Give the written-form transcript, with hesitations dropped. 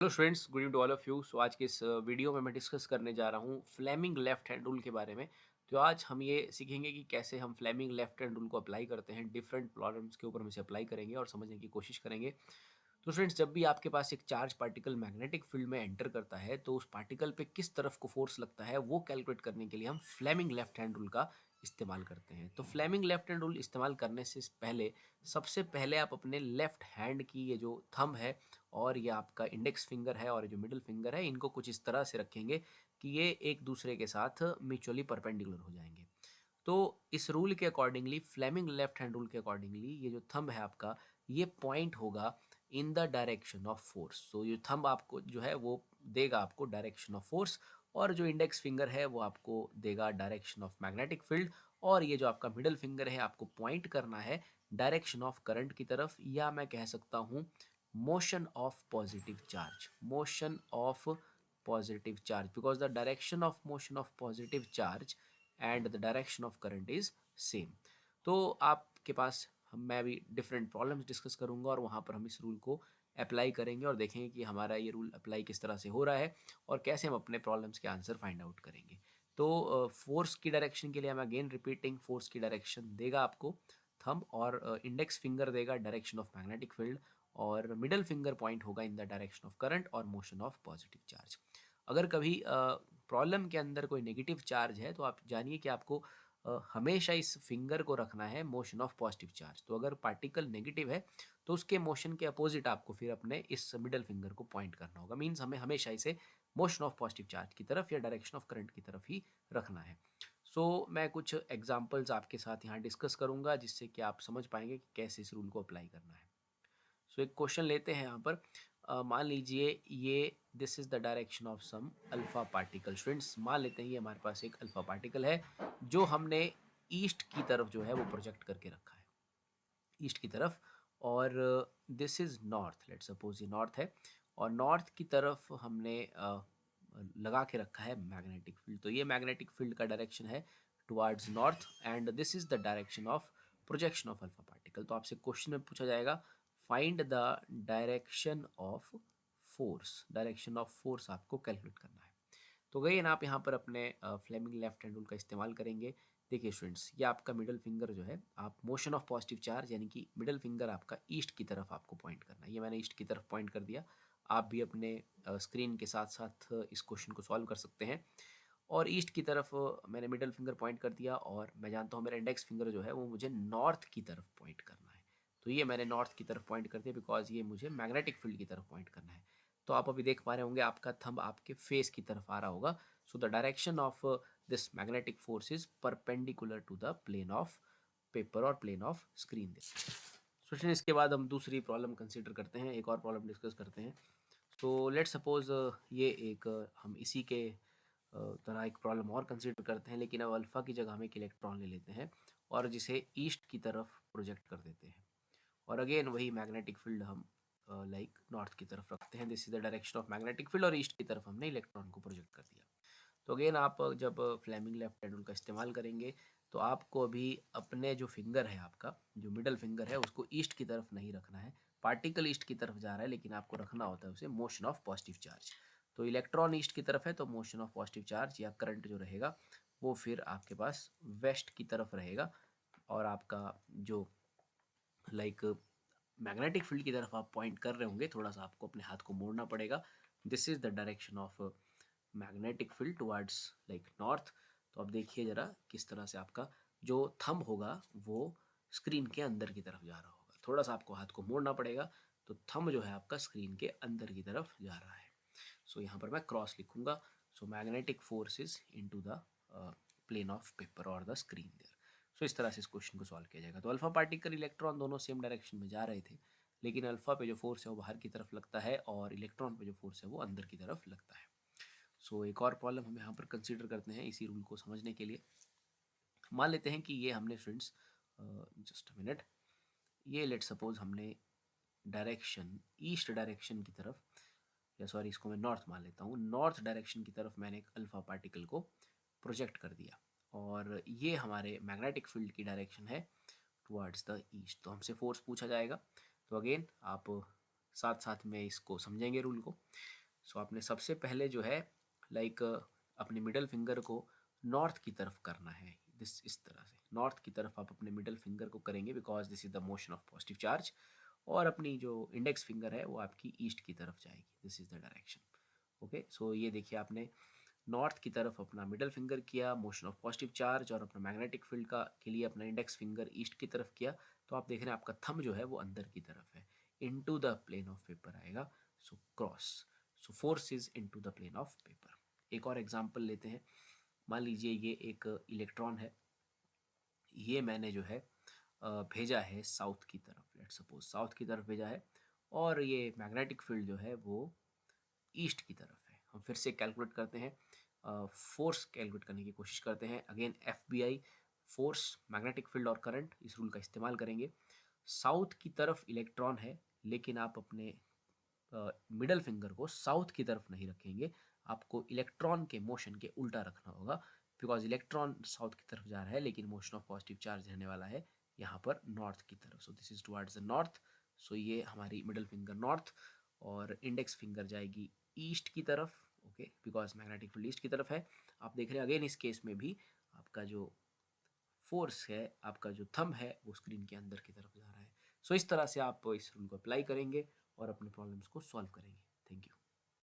Hello students, good evening to all of you. So आज के इस वीडियो में मैं डिस्कस करने जा रहा हूँ फ्लेमिंग लेफ्ट हैंड रूल के बारे में। तो आज हम ये सीखेंगे कि कैसे हम फ्लेमिंग लेफ्ट हैंड रूल को अप्लाई करते हैं, डिफरेंट प्रॉब्लम्स के ऊपर हम इसे अप्लाई करेंगे और समझने की कोशिश करेंगे। तो स्टूडेंट्स, जब भी आपके पास एक चार्ज पार्टिकल मैग्नेटिक फील्ड में एंटर करता है तो उस पार्टिकल पे किस तरफ को फोर्स लगता है वो कैलकुलेट करने के लिए हम फ्लेमिंग लेफ्ट हैंड रूल का इस्तेमाल करते हैं। तो फ्लेमिंग लेफ्ट हैंड रूल इस्तेमाल करने से पहले सबसे पहले आप अपने लेफ्ट हैंड की ये जो थंब है और ये आपका इंडेक्स फिंगर है और जो मिडिल फिंगर है, इनको कुछ इस तरह से रखेंगे कि ये एक दूसरे के साथ म्यूचुअली परपेंडिकुलर हो जाएंगे। तो इस रूल के accordingly, Fleming left hand rule के अकॉर्डिंगली, ये जो थंब है आपका, ये पॉइंट होगा in the direction of force. So ये थंब आपको जो है वो देगा आपको डायरेक्शन ऑफ फोर्स, और जो इंडेक्स फिंगर है वो आपको देगा डायरेक्शन ऑफ मैग्नेटिक फील्ड, और ये जो आपका मिडिल फिंगर है आपको पॉइंट करना है डायरेक्शन ऑफ करंट की तरफ, या मैं कह सकता हूँ motion of positive charge, motion of positive charge, because the direction of motion of positive charge and the direction of current is same. तो आपके पास मैं भी डिफरेंट प्रॉब्लम्स डिस्कस करूंगा और वहाँ पर हम इस रूल को अप्लाई करेंगे और देखेंगे कि हमारा ये रूल अप्लाई किस तरह से हो रहा है और कैसे हम अपने प्रॉब्लम्स के आंसर फाइंड आउट करेंगे। तो फोर्स की डायरेक्शन के लिए मैं अगेन रिपीटिंग, फोर्स की डायरेक्शन देगा आपको थंब, और इंडेक्स फिंगर देगा डायरेक्शन ऑफ मैग्नेटिक फील्ड, और मिडल फिंगर पॉइंट होगा in the direction of current और मोशन ऑफ पॉजिटिव चार्ज। अगर कभी प्रॉब्लम के अंदर कोई नेगेटिव चार्ज है तो आप जानिए कि आपको हमेशा इस फिंगर को रखना है मोशन ऑफ पॉजिटिव चार्ज। तो अगर पार्टिकल नेगेटिव है तो उसके मोशन के अपोजिट आपको फिर अपने इस मिडल फिंगर को पॉइंट करना होगा। मीन्स हमें हमेशा इसे मोशन ऑफ पॉजिटिव चार्ज की तरफ या डायरेक्शन ऑफ करंट की तरफ ही रखना है। मैं कुछ एग्जांपल्स आपके साथ यहाँ डिस्कस करूँगा जिससे कि आप समझ पाएंगे कि कैसे इस रूल को अप्लाई करना है। एक क्वेश्चन लेते हैं यहाँ पर। मान लीजिए ये this is the direction of some alpha particle. Students, मान लेते हैं ये हमारे पास एक अल्फा पार्टिकल है जो हमने ईस्ट की तरफ जो है वो प्रोजेक्ट करके रखा है, ईस्ट की तरफ। और this is north, let suppose ये नॉर्थ है, और नॉर्थ की तरफ हमने लगा के रखा है मैग्नेटिक फील्ड। तो ये मैग्नेटिक फील्ड का डायरेक्शन है towards north, and this is the direction of projection of alpha particle. तो आपसे क्वेश्चन में पूछा जाएगा find the direction of force, direction of force आपको कैलकुलेट करना है। तो अगेन आप यहाँ पर अपने फ्लेमिंग लेफ्ट हैंड रूल का इस्तेमाल करेंगे। देखिए स्टूडेंट्स, ये आपका मिडल फिंगर जो है, आप मोशन ऑफ पॉजिटिव चार्ज यानी कि मिडल फिंगर आपका ईस्ट की तरफ आपको पॉइंट करना है। ये मैंने ईस्ट की तरफ पॉइंट कर दिया। आप भी अपने स्क्रीन के साथ साथ इस क्वेश्चन को सॉल्व कर सकते हैं। और ईस्ट की तरफ मैंने मिडल फिंगर पॉइंट कर दिया, और मैं जानता हूँ मेरा इंडेक्स फिंगर जो है वो मुझे नॉर्थ की तरफ पॉइंट करना है। तो ये मैंने नॉर्थ की तरफ पॉइंट कर दिया बिकॉज ये मुझे मैग्नेटिक फील्ड की तरफ पॉइंट करना है। तो आप अभी देख पा रहे होंगे आपका थंब आपके फेस की तरफ आ रहा होगा। So the direction of this magnetic force is perpendicular to the plane of paper और प्लेन ऑफ स्क्रीन। सोचने इसके बाद हम दूसरी प्रॉब्लम कंसिडर करते हैं, एक और प्रॉब्लम डिस्कस करते हैं। तो लेट सपोज ये एक हम इसी के तरह एक प्रॉब्लम और कंसिडर करते हैं, लेकिन अब अल्फ़ा की जगह हम एक इलेक्ट्रॉन ले लेते हैं और जिसे ईस्ट की तरफ प्रोजेक्ट कर देते हैं। और अगेन वही मैग्नेटिक फील्ड हम लाइक नॉर्थ की तरफ रखते हैं। This is the direction of magnetic field, और ईस्ट की तरफ हमने इलेक्ट्रॉन को प्रोजेक्ट कर दिया। तो अगेन आप जब फ्लेमिंग लेफ्ट हैंड रूल का इस्तेमाल करेंगे तो आपको अभी अपने जो फिंगर है, आपका जो मिडल फिंगर है, उसको ईस्ट की तरफ नहीं रखना है। पार्टिकल ईस्ट की तरफ जा रहा है लेकिन आपको रखना होता है उसे मोशन ऑफ पॉजिटिव चार्ज। तो इलेक्ट्रॉन ईस्ट की तरफ है तो मोशन ऑफ पॉजिटिव चार्ज या करंट जो रहेगा वो फिर आपके पास वेस्ट की तरफ रहेगा, और आपका जो लाइक मैग्नेटिक फील्ड की तरफ आप पॉइंट कर रहे होंगे, थोड़ा सा आपको अपने हाथ को मोड़ना पड़ेगा। This is the direction of magnetic field towards like north. तो अब देखिए ज़रा किस तरह से आपका जो थंब होगा वो स्क्रीन के अंदर की तरफ जा रहा होगा। थोड़ा सा आपको हाथ को मोड़ना पड़ेगा, तो थंब जो है आपका स्क्रीन के अंदर की तरफ जा रहा है। यहाँ पर मैं क्रॉस लिखूंगा। Magnetic force is into the plane of paper और द स्क्रीन देयर। इस तरह से इस क्वेश्चन को सॉल्व किया जाएगा। तो अल्फा पार्टिकल इलेक्ट्रॉन दोनों सेम डायरेक्शन में जा रहे थे, लेकिन अल्फा पे जो फोर्स है वो बाहर की तरफ लगता है और इलेक्ट्रॉन पे जो फोर्स है वो अंदर की तरफ लगता है। एक और प्रॉब्लम हम यहाँ पर कंसिडर करते हैं इसी रूल को समझने के लिए। मान लेते हैं कि ये हमने स्टूडेंट्स, जस्ट अ मिनट, ये लेट सपोज हमने डायरेक्शन ईस्ट डायरेक्शन की तरफ, या सॉरी इसको मैं नॉर्थ मान लेता हूँ, नॉर्थ डायरेक्शन की तरफ मैंने एक अल्फा पार्टिकल को प्रोजेक्ट कर दिया, और ये हमारे मैग्नेटिक फील्ड की डायरेक्शन है टुवर्ड्स द ईस्ट। तो हमसे फोर्स पूछा जाएगा। तो अगेन आप साथ साथ में इसको समझेंगे रूल को। सो आपने सबसे पहले जो है लाइक अपने मिडल फिंगर को नॉर्थ की तरफ करना है, इस तरह से नॉर्थ की तरफ आप अपने मिडल फिंगर को करेंगे because this is the motion of positive charge. और अपनी जो इंडेक्स फिंगर है वो आपकी ईस्ट की तरफ जाएगी, this is the direction. Okay, so ये देखिए आपने नॉर्थ की तरफ अपना मिडल फिंगर किया, मोशन ऑफ पॉजिटिव चार्ज, और अपना मैग्नेटिक फील्ड का के लिए अपना इंडेक्स फिंगर ईस्ट की तरफ किया। तो आप देख रहे हैं आपका थंब जो है वो अंदर की तरफ है, into the plane of paper आएगा। So cross, so force is into the plane of paper. एक और एग्जांपल लेते हैं। मान लीजिए ये एक इलेक्ट्रॉन है, ये मैंने जो है भेजा है साउथ की तरफ, लेट्स सपोज साउथ की तरफ भेजा है, और ये मैग्नेटिक फील्ड जो है वो ईस्ट की तरफ है। हम फिर से कैलकुलेट करते हैं, फोर्स कैलकुलेट करने की कोशिश करते हैं। Again FBI, force, magnetic field और करंट, इस रूल का इस्तेमाल करेंगे। साउथ की तरफ इलेक्ट्रॉन है, लेकिन आप अपने मिडल फिंगर को साउथ की तरफ नहीं रखेंगे, आपको इलेक्ट्रॉन के मोशन के उल्टा रखना होगा, बिकॉज इलेक्ट्रॉन साउथ की तरफ जा रहा है लेकिन मोशन ऑफ पॉजिटिव चार्ज रहने वाला है यहाँ पर नॉर्थ की तरफ। So this is towards the north. So ये हमारी मिडल फिंगर नॉर्थ, और इंडेक्स फिंगर जाएगी ईस्ट की तरफ। Okay, because magnetic field east की तरफ है। आप देख रहे हैं अगेन इस केस में भी आपका जो फोर्स है, आपका जो थंब है वो स्क्रीन के अंदर की तरफ जा रहा है। सो इस तरह से आप इस रूल को अप्लाई करेंगे और अपने प्रॉब्लम्स को सॉल्व करेंगे। Thank you.